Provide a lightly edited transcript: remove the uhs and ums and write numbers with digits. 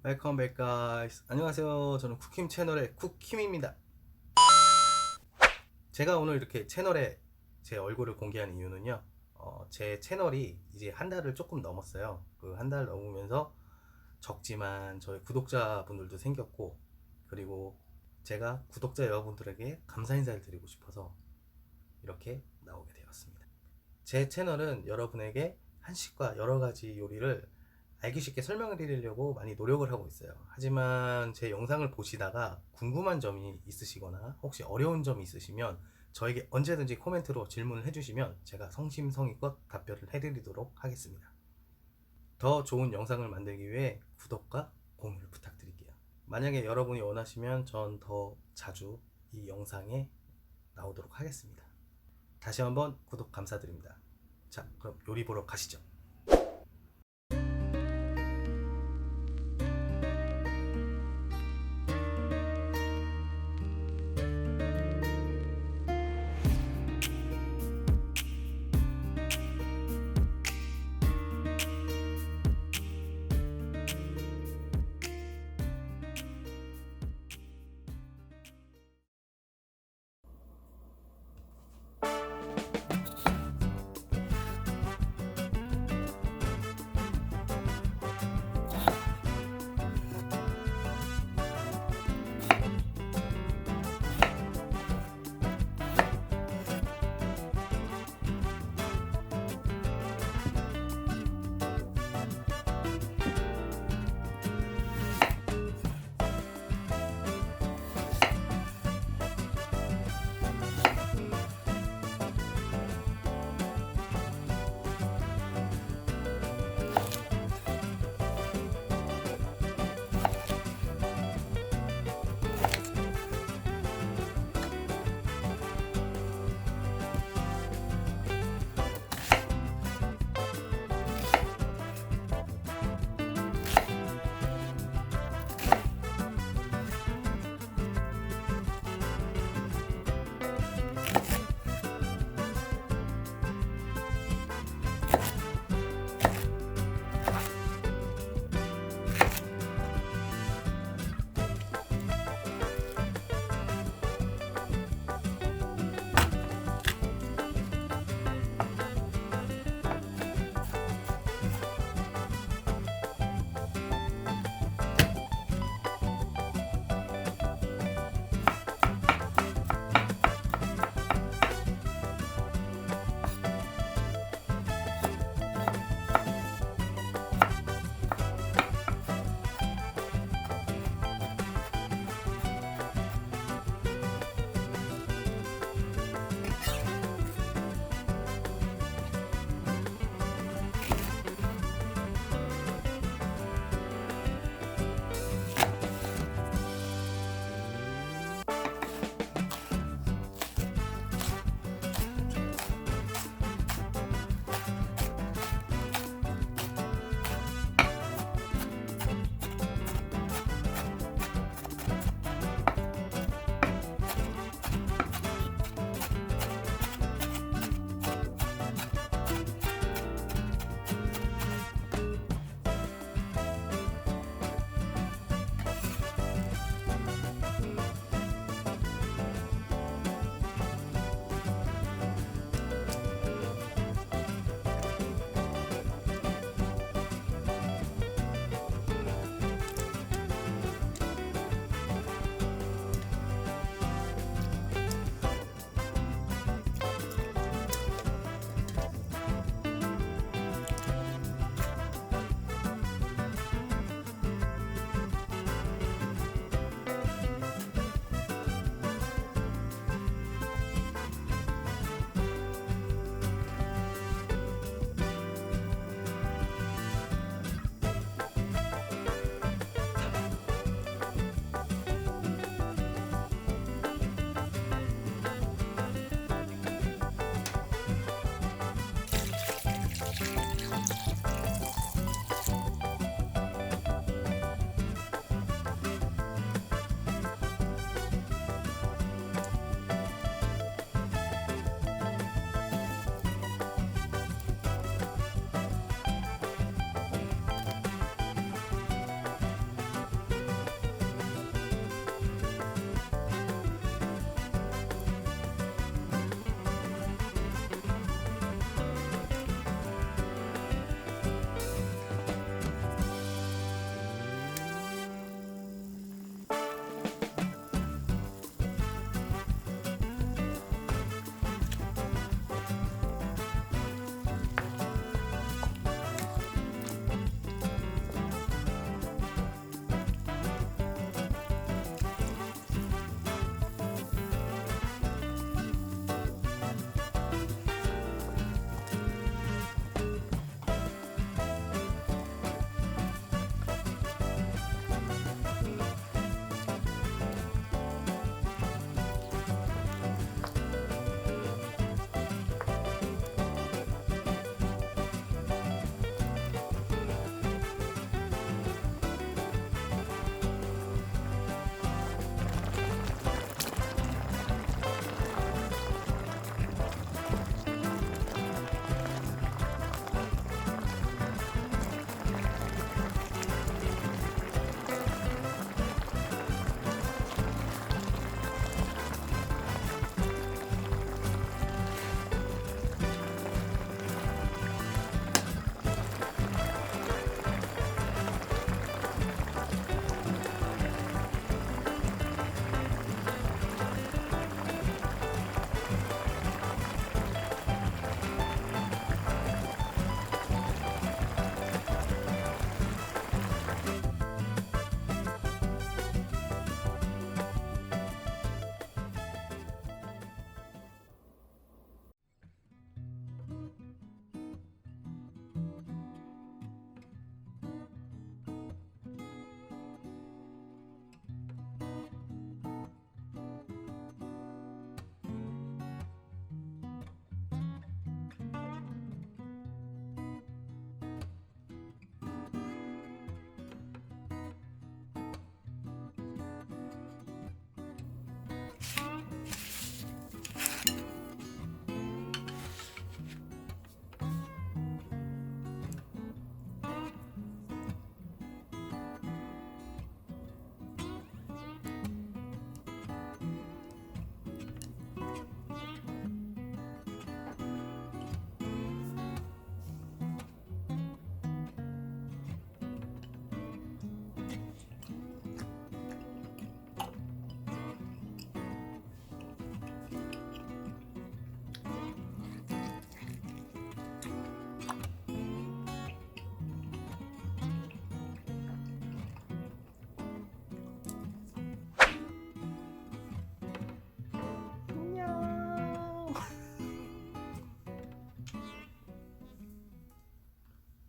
Welcome back guys. 안녕하세요. 저는 쿠킴 채널의 쿠킴입니다. 제가 오늘 이렇게 채널에 제 얼굴을 공개한 이유는요. 제 채널이 이제 한 달을 조금 넘었어요. 그 한 달 넘으면서 적지만 저희 구독자분들도 생겼고, 그리고 제가 구독자 여러분들에게 감사 인사를 드리고 싶어서 이렇게 나오게 되었습니다. 제 채널은 여러분에게 한식과 여러 가지 요리를 알기 쉽게 설명을 드리려고 많이 노력을 하고 있어요. 하지만 제 영상을 보시다가 궁금한 점이 있으시거나 혹시 어려운 점이 있으시면 저에게 언제든지 코멘트로 질문을 해주시면 제가 성심성의껏 답변을 해드리도록 하겠습니다. 더 좋은 영상을 만들기 위해 구독과 공유를 부탁드릴게요. 만약에 여러분이 원하시면 전 더 자주 이 영상에 나오도록 하겠습니다. 다시 한번 구독 감사드립니다. 자, 그럼 요리 보러 가시죠.